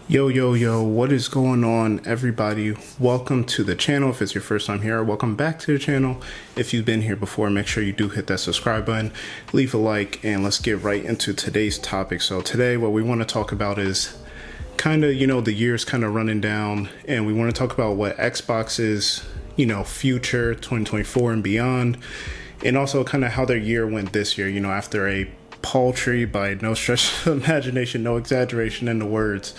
Yo, what is going on, everybody? Welcome to the channel. If it's your first time here, welcome back to the channel. If you've been here before, make sure you do hit that subscribe button, leave a like, and let's get right into today's topic. So today, what we want to talk about is kind of, the year's kind of running down, and we want to talk about what Xbox's, future 2024 and beyond, and also kind of how their year went this year, after a paltry, by no stretch of imagination, no exaggeration in the words,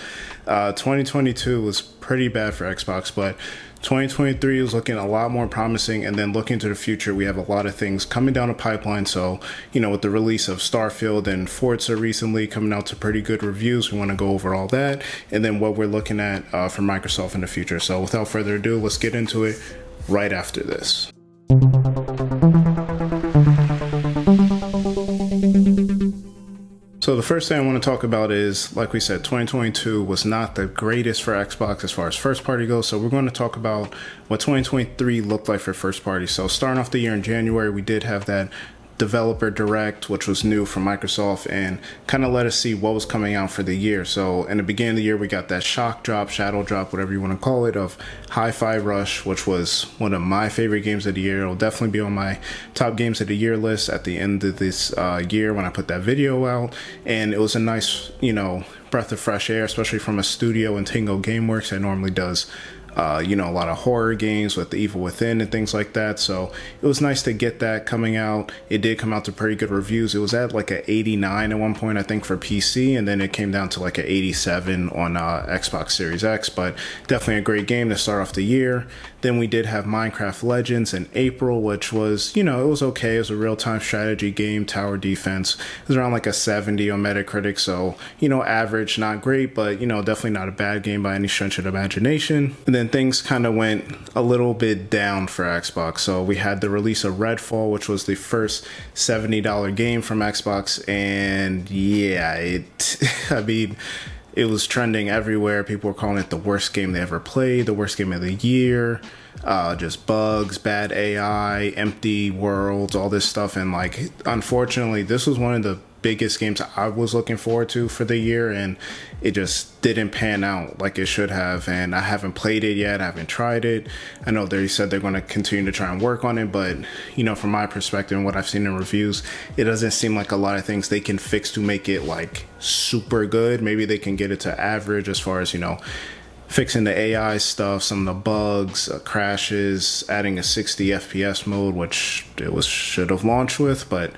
2022 was pretty bad for Xbox, but 2023 is looking a lot more promising. And then looking to the future, we have a lot of things coming down the pipeline. So, with the release of Starfield and Forza recently coming out to pretty good reviews, we want to go over all that and then what we're looking at for Microsoft in the future. So without further ado, let's get into it right after this. So the first thing I want to talk about is, like we said, 2022 was not the greatest for Xbox as far as first party goes. So we're going to talk about what 2023 looked like for first party. So starting off the year in January, we did have that developer direct, which was new from Microsoft and kind of let us see what was coming out for the year. So in the beginning of the year, we got that shock drop, shadow drop, whatever you want to call it, of Hi-Fi Rush, which was one of my favorite games of the year. It'll definitely be on my top games of the year list at the end of this year when I put that video out. And it was a nice, breath of fresh air, especially from a studio in Tango Gameworks that normally does a lot of horror games with The Evil Within and things like that. So it was nice to get that coming out. It did come out to pretty good reviews. It was at like an 89 at one point, I think, for PC, and then it came down to like an 87 on Xbox Series X, but definitely a great game to start off the year. Then we did have Minecraft Legends in April, which was, it was okay. It was a real-time strategy game, tower defense. It was around like a 70 on Metacritic, so, average, not great, but, definitely not a bad game by any stretch of the imagination. And then things kind of went a little bit down for Xbox. So we had the release of Redfall, which was the first $70 game from Xbox, and yeah, it was trending everywhere. People were calling it the worst game they ever played, the worst game of the year, just bugs, bad AI, empty worlds, all this stuff. And unfortunately, this was one of the biggest games I was looking forward to for the year, and it just didn't pan out like it should have. And I haven't played it yet. I haven't tried it. I know they said they're going to continue to try and work on it, but from my perspective and what I've seen in reviews, it doesn't seem like a lot of things they can fix to make it super good. Maybe they can get it to average as far as fixing the AI stuff, some of the bugs, crashes, adding a 60 FPS mode, which it should have launched with, but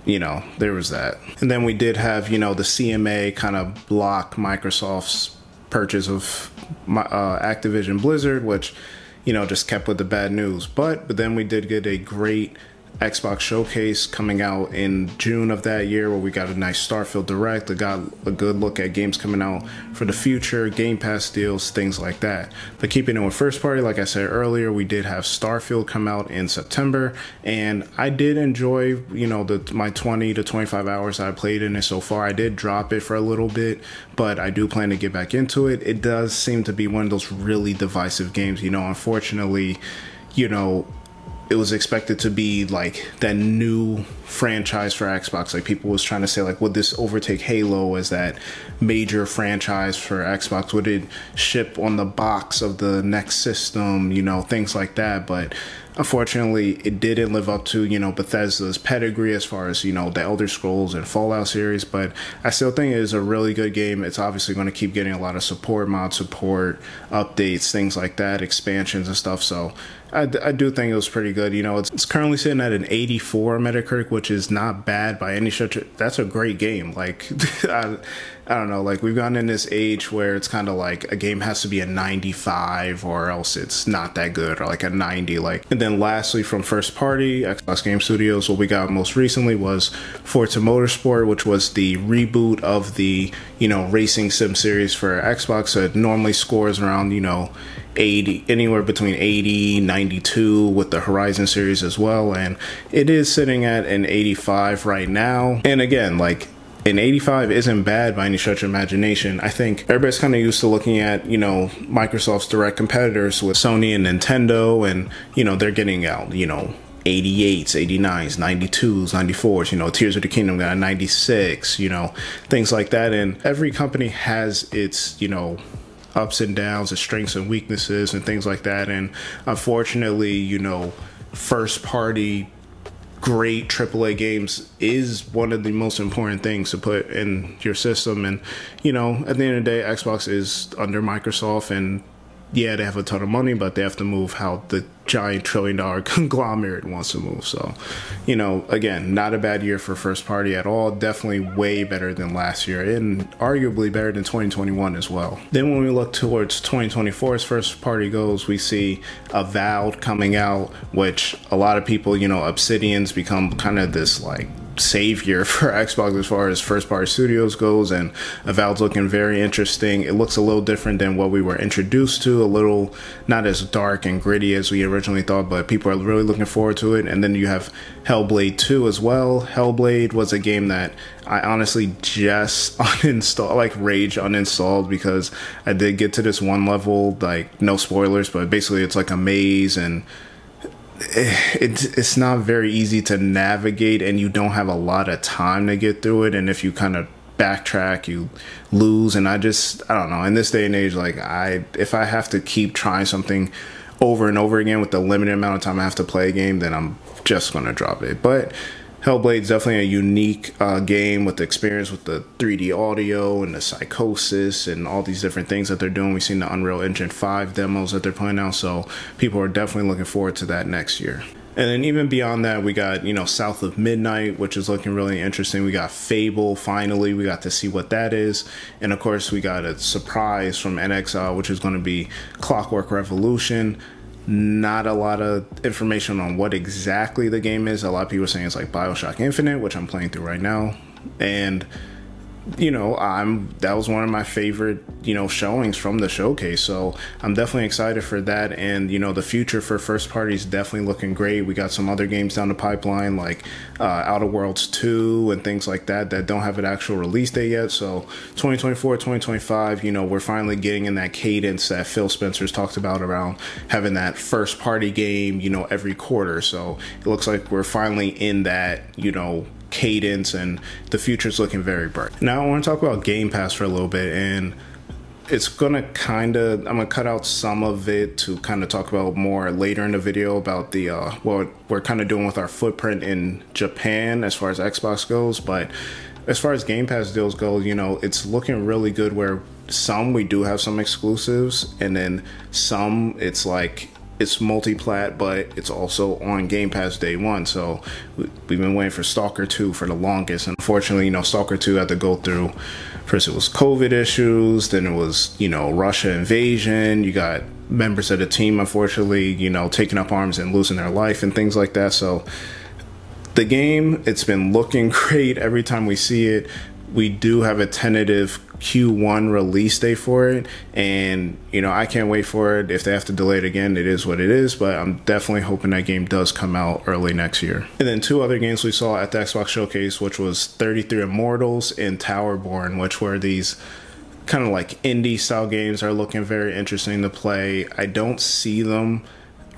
there was that. And then we did have, the CMA kind of block Microsoft's purchase of Activision Blizzard, which, just kept with the bad news. But then we did get a great Xbox showcase coming out in June of that year, where we got a nice Starfield Direct. It got a good look at games coming out for the future, Gamepass deals, things like that. But keeping it with first party, like I said earlier, we did have Starfield come out in September, and I did enjoy, my 20 to 25 hours I played in it so far. I did drop it for a little bit, but I do plan to get back into it. It does seem to be one of those really divisive games. Unfortunately, it was expected to be that new franchise for Xbox. People was trying to say, would this overtake Halo as that major franchise for Xbox? Would it ship on the box of the next system? Things like that. But unfortunately, it didn't live up to, Bethesda's pedigree as far as, the Elder Scrolls and Fallout series. But I still think it is a really good game. It's obviously going to keep getting a lot of support, mod support, updates, things like that, expansions and stuff. So I do think it was pretty good. It's currently sitting at an 84 on Metacritic, which is not bad by any stretch. That's a great game. I don't know, we've gotten in this age where it's kind of a game has to be a 95 or else it's not that good, or a 90. And then lastly, from first party, Xbox Game Studios, what we got most recently was Forza Motorsport, which was the reboot of the, racing sim series for Xbox. So it normally scores around, 80, anywhere between 80, 92 with the Horizon series as well. And it is sitting at an 85 right now. And again, an 85 isn't bad by any stretch of imagination. I think everybody's kind of used to looking at, Microsoft's direct competitors with Sony and Nintendo, and, they're getting out, 88s, 89s, 92s, 94s, Tears of the Kingdom got a 96, things like that. And every company has its, ups and downs, its strengths and weaknesses and things like that. And unfortunately, first party great AAA games is one of the most important things to put in your system. And, at the end of the day, Xbox is under Microsoft, and yeah, they have a ton of money, but they have to move how the giant trillion-dollar conglomerate wants to move. So, again, not a bad year for first party at all. Definitely way better than last year, and arguably better than 2021 as well. Then when we look towards 2024 as first party goes, we see Avowed coming out, which a lot of people, Obsidian's become kind of this like savior for Xbox as far as first party studios goes, and Avowed's looking very interesting. It looks a little different than what we were introduced to, a little not as dark and gritty as we originally thought, but people are really looking forward to it. And then you have Hellblade 2 as well. Hellblade was a game that I honestly just uninstalled, like rage uninstalled, because I did get to this one level, like no spoilers, but basically it's like a maze, and it's not very easy to navigate, and you don't have a lot of time to get through it. And if you kind of backtrack, you lose. And I don't know, in this day and age, like if I have to keep trying something over and over again with the limited amount of time I have to play a game, then I'm just gonna drop it. But Hellblade's definitely a unique game with the experience with the 3D audio and the psychosis and all these different things that they're doing. We've seen the Unreal Engine 5 demos that they're putting out, so people are definitely looking forward to that next year. And then even beyond that, we got, South of Midnight, which is looking really interesting. We got Fable, finally. We got to see what that is. And of course, we got a surprise from NXL, which is going to be Clockwork Revolution. Not a lot of information on what exactly the game is. A lot of people are saying it's like BioShock Infinite, which I'm playing through right now. And that was one of my favorite, showings from the showcase. So I'm definitely excited for that. And, the future for first party is definitely looking great. We got some other games down the pipeline, like Outer Worlds 2 and things like that don't have an actual release date yet. So 2024, 2025, we're finally getting in that cadence that Phil Spencer's talked about around having that first party game, every quarter. So it looks like we're finally in that, cadence, and the future's looking very bright. Now I want to talk about Game Pass for a little bit, and it's gonna I'm gonna cut out some of it to kind of talk about more later in the video about the what we're kind of doing with our footprint in Japan as far as Xbox goes. But as far as Game Pass deals go, it's looking really good, where some we do have some exclusives, and then some it's like it's multi-plat, but it's also on Game Pass day one. So we've been waiting for Stalker 2 for the longest. Unfortunately, Stalker 2 had to go through, first it was COVID issues, then it was, Russia invasion. You got members of the team, unfortunately, taking up arms and losing their life and things like that. So the game, it's been looking great every time we see it. We do have a tentative Q1 release date for it, and I can't wait for it. If they have to delay it again, it is what it is, but I'm definitely hoping that game does come out early next year. And then two other games we saw at the Xbox Showcase, which was 33 Immortals and Towerborn, which were these kind of like indie style games, are looking very interesting to play. I don't see them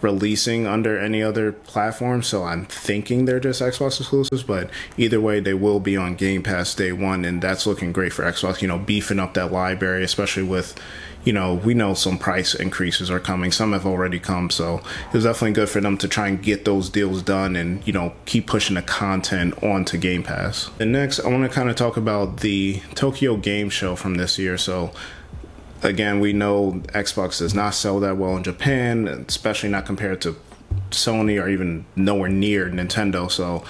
releasing under any other platform, so I'm thinking they're just Xbox exclusives, but either way they will be on Game Pass day one, and that's looking great for Xbox, beefing up that library, especially with we know some price increases are coming. Some have already come, so it's definitely good for them to try and get those deals done and keep pushing the content onto Game Pass. And next I want to kind of talk about the Tokyo Game Show from this year. So again, we know Xbox does not sell that well in Japan, especially not compared to Sony or even nowhere near Nintendo. So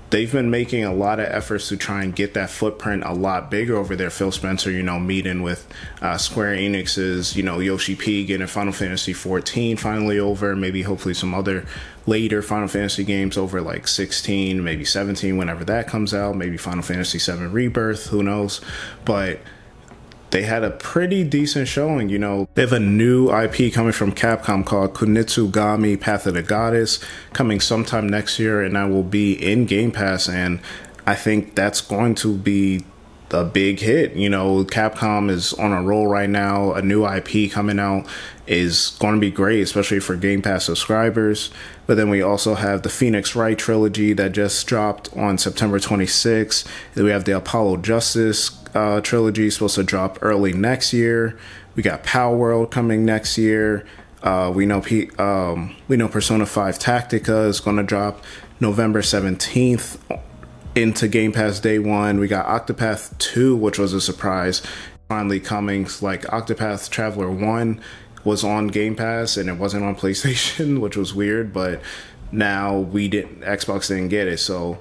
they've been making a lot of efforts to try and get that footprint a lot bigger over there. Phil Spencer, meeting with Square Enix's, Yoshi P, getting Final Fantasy 14 finally over, maybe hopefully some other later Final Fantasy games over, like 16, maybe 17, whenever that comes out, maybe Final Fantasy 7 Rebirth, who knows. But they had a pretty decent showing. They have a new IP coming from Capcom called Kunitsugami Path of the Goddess coming sometime next year, and that will be in Game Pass. And I think that's going to be a big hit. You know, Capcom is on a roll right now. A new IP coming out is going to be great, especially for Game Pass subscribers. But then we also have the Phoenix Wright trilogy that just dropped on September 26th. We have the Apollo Justice trilogy supposed to drop early next year. We got Power World coming next year. We know Persona 5 Tactica is going to drop November 17th into Game Pass day one. We got Octopath 2, which was a surprise, finally coming. Like, Octopath Traveler 1 was on Game Pass and it wasn't on PlayStation, which was weird, but now Xbox didn't get it, so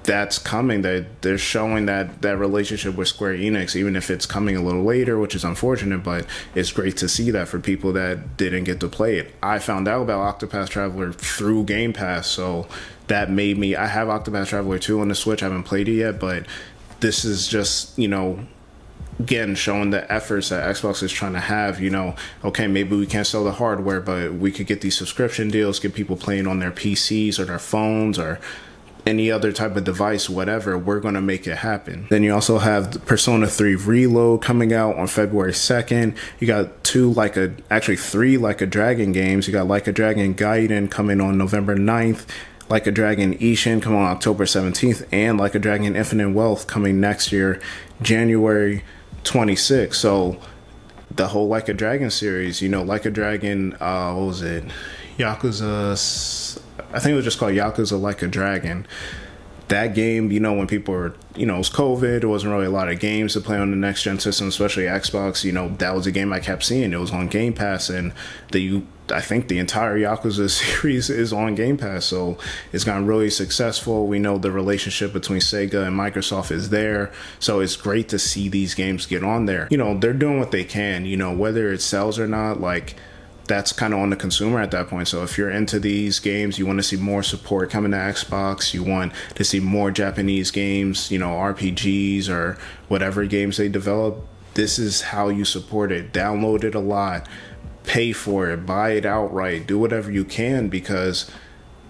that's coming. They're showing that relationship with Square Enix, even if it's coming a little later, which is unfortunate, but it's great to see that for people that didn't get to play it. I found out about Octopath Traveler through Game Pass, so that made me, I have Octopath Traveler 2 on the Switch. I haven't played it yet, but this is just, you know, again, showing the efforts that Xbox is trying to have. You know, okay, maybe we can't sell the hardware, but we could get these subscription deals, get people playing on their PCs or their phones or any other type of device, whatever. We're going to make it happen. Then you also have Persona 3 Reload coming out on February 2nd. You got three Like a Dragon games. You got Like a Dragon Gaiden coming on November 9th. Like a Dragon Ishin coming on October 17th. And Like a Dragon Infinite Wealth coming next year, January 26th. So the whole Like a Dragon series, you know, Like a Dragon, what was it? Yakuza, I think it was just called Yakuza Like a Dragon. That game, you know, when people were, you know, it was COVID, there wasn't really a lot of games to play on the next gen system, especially Xbox. You know, that was a game I kept seeing. It was on Game Pass, and I think the entire Yakuza series is on Game Pass, so it's gotten really successful. We know the relationship between Sega and Microsoft is there, so it's great to see these games get on there. You know, they're doing what they can, you know, whether it sells or not, like, that's kind of on the consumer at that point. So if you're into these games, you want to see more support coming to Xbox, you want to see more Japanese games, you know, RPGs or whatever games they develop, this is how you support it. Download it a lot, pay for it, buy it outright, do whatever you can, because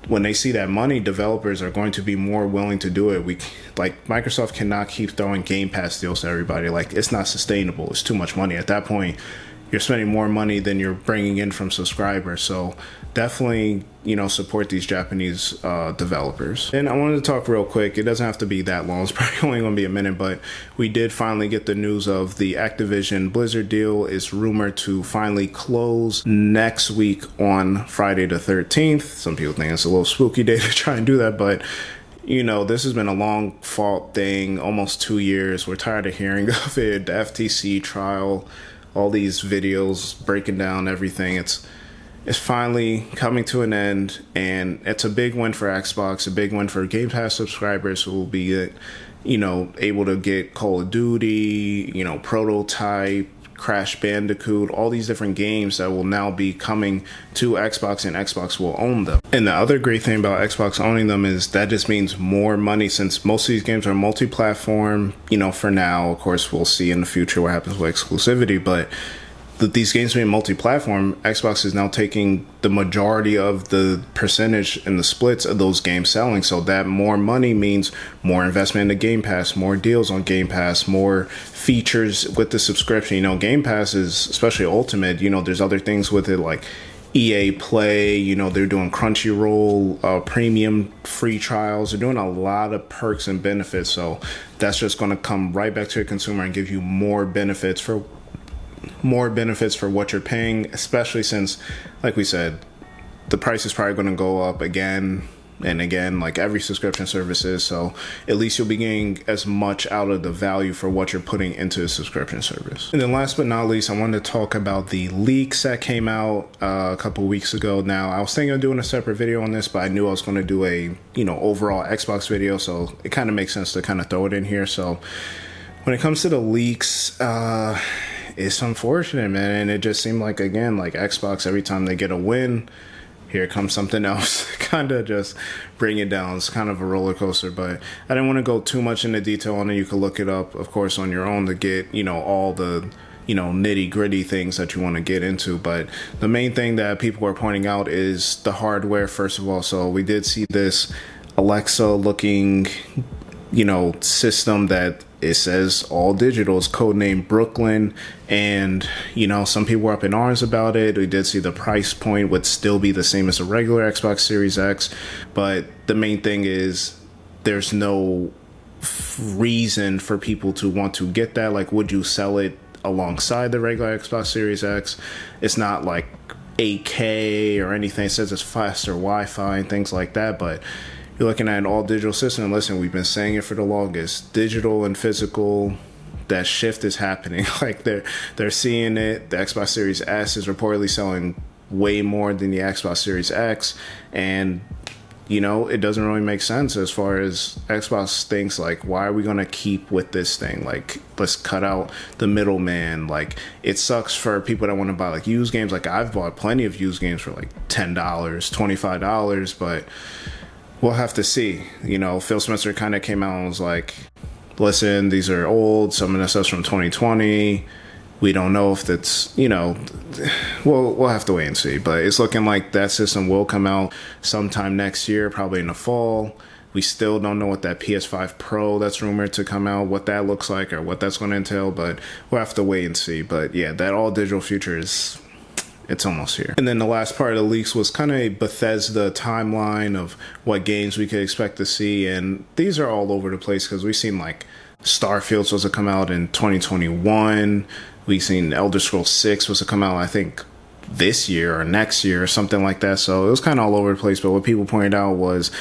when they see that money, developers are going to be more willing to do it. Microsoft cannot keep throwing Game Pass deals to everybody. Like, it's not sustainable. It's too much money. At that point, you're spending more money than you're bringing in from subscribers. So definitely, you know, support these Japanese developers. And I wanted to talk real quick. It doesn't have to be that long. It's probably only going to be a minute, but we did finally get the news of the Activision Blizzard deal is rumored to finally close next week on Friday the 13th. Some people think it's a little spooky day to try and do that, but you know, this has been a long fought thing, almost 2 years. We're tired of hearing of it. The FTC trial, all these videos breaking down everything. It's finally coming to an end, and it's a big win for Xbox, a big win for Game Pass subscribers who will be, you know, able to get Call of Duty, you know, Prototype, Crash Bandicoot, all these different games that will now be coming to Xbox, and Xbox will own them. And the other great thing about Xbox owning them is that just means more money, since most of these games are multi-platform, you know, for now. Of course, we'll see in the future what happens with exclusivity, but these games being multi-platform, Xbox is now taking the majority of the percentage and the splits of those games selling. So that more money means more investment in the Game Pass, more deals on Game Pass, more features with the subscription. You know, Game Pass is, especially Ultimate, you know, there's other things with it like EA Play, you know, they're doing Crunchyroll, premium free trials. They're doing a lot of perks and benefits. So that's just going to come right back to the consumer and give you more benefits for what you're paying, especially since, like we said, the price is probably going to go up again and again, like every subscription service is. So at least you'll be getting as much out of the value for what you're putting into a subscription service. And then last but not least, I wanted to talk about the leaks that came out a couple weeks ago. Now, I was thinking of doing a separate video on this, but I knew I was going to do a, you know, overall Xbox video, so it kind of makes sense to kind of throw it in here. So when it comes to the leaks, it's unfortunate, man, and it just seemed like, again, like Xbox, every time they get a win, here comes something else, kind of just bring it down. It's kind of a roller coaster, but I didn't want to go too much into detail on it. You can look it up, of course, on your own to get, you know, all the, you know, nitty gritty things that you want to get into. But the main thing that people are pointing out is the hardware, first of all. So we did see this Alexa looking system that it says all digital. It's codenamed Brooklyn, and some people were up in arms about it. We did see the price point would still be the same as a regular Xbox Series X, but the main thing is there's no reason for people to want to get that. Like, would you sell it alongside the regular Xbox Series X? It's not like 8K or anything. It says it's faster Wi-Fi and things like that, but you're looking at an all-digital system. Listen, we've been saying it for the longest. Digital and physical, that shift is happening. Like, they're seeing it. The Xbox Series S is reportedly selling way more than the Xbox Series X, and it doesn't really make sense as far as Xbox thinks, like, why are we going to keep with this thing? Like, let's cut out the middleman. Like, it sucks for people that want to buy, like, used games. Like, I've bought plenty of used games for, like, $10, $25, but we'll have to see. Phil Spencer kind of came out and was like, listen, these are old. Some of this stuff's from 2020. We don't know if that's, we'll have to wait and see. But it's looking like that system will come out sometime next year, probably in the fall. We still don't know what that PS5 Pro that's rumored to come out, what that looks like or what that's going to entail. But we'll have to wait and see. But yeah, that all digital future it's almost here. And then the last part of the leaks was kind of a Bethesda timeline of what games we could expect to see. And these are all over the place because we've seen like Starfield supposed to come out in 2021. We've seen Elder Scrolls 6 was to come out, I think, this year or next year or something like that. So it was kind of all over the place. But what people pointed out was,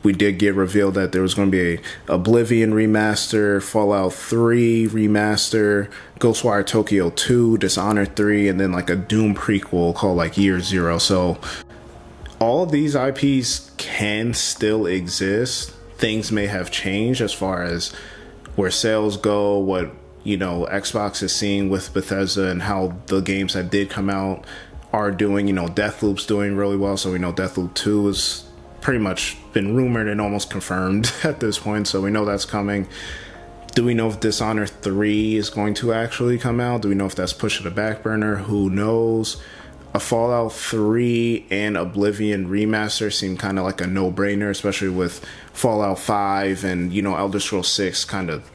we did get revealed that there was going to be a Oblivion remaster, Fallout 3 remaster, Ghostwire Tokyo 2, Dishonored 3, and then like a Doom prequel called like Year Zero. So all of these IPs can still exist. Things may have changed as far as where sales go, what Xbox is seeing with Bethesda and how the games that did come out are doing. Deathloop's doing really well, so we know Deathloop 2 is pretty much been rumored and almost confirmed at this point, so we know that's coming. Do we know if Dishonored 3 is going to actually come out? Do we know if that's pushed to the back burner? Who knows? A Fallout 3 and Oblivion remaster seem kind of like a no-brainer, especially with Fallout 5 and, Elder Scrolls 6 kind of,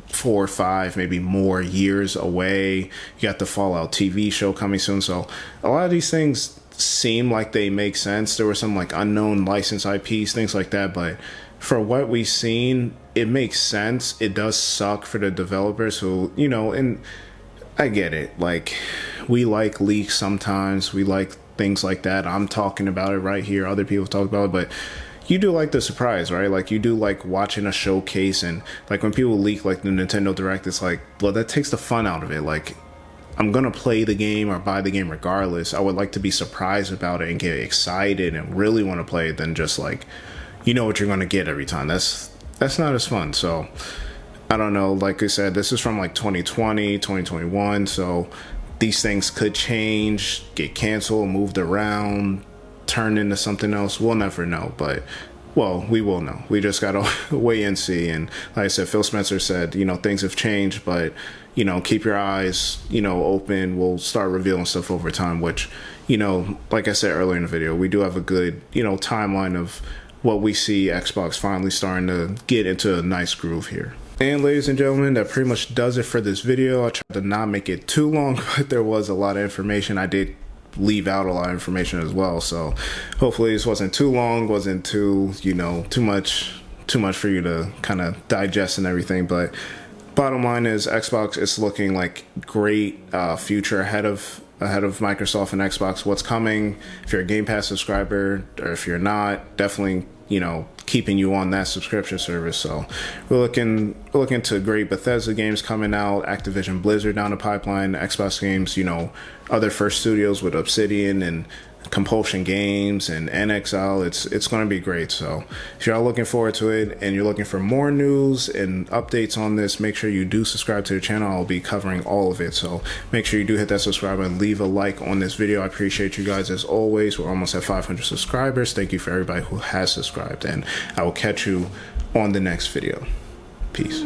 4 or 5, maybe more years away. You got the Fallout TV show coming soon. So a lot of these things seem like they make sense. There were some like unknown licensed IPs, things like that. But for what we've seen, it makes sense. It does suck for the developers who, and I get it. Like, we like leaks sometimes. We like things like that. I'm talking about it right here. Other people talk about it, but you do like the surprise, right? Like, you do like watching a showcase, and like when people leak like the Nintendo Direct, it's like, well, that takes the fun out of it. Like, I'm gonna play the game or buy the game regardless. I would like to be surprised about it and get excited and really want to play it than just like, what you're gonna get every time. That's not as fun. So I don't know. Like I said, this is from like 2020, 2021. So these things could change, get canceled, moved around, turn into something else. We'll never know. But, well, we will know. We just got to wait and see. And like I said, Phil Spencer said, things have changed, but, keep your eyes, open. We'll start revealing stuff over time, which, like I said earlier in the video, we do have a good, timeline of what we see Xbox finally starting to get into a nice groove here. And ladies and gentlemen, that pretty much does it for this video. I tried to not make it too long, but there was a lot of information. I did leave out a lot of information as well. So hopefully this wasn't too long, wasn't too, too much for you to kind of digest and everything. But bottom line is Xbox is looking like great future ahead of Microsoft and Xbox. What's coming, if you're a Game Pass subscriber, or if you're not, definitely keeping you on that subscription service. So we're looking to great Bethesda games coming out, Activision Blizzard down the pipeline, Xbox games, other first studios with Obsidian and Compulsion Games and NXL. It's going to be great. So if you're all looking forward to it and you're looking for more news and updates on this, make sure you do subscribe to the channel. I'll be covering all of it. So make sure you do hit that subscribe and leave a like on this video. I appreciate you guys as always. We're almost at 500 subscribers. Thank you for everybody who has subscribed, and I will catch you on the next video. Peace.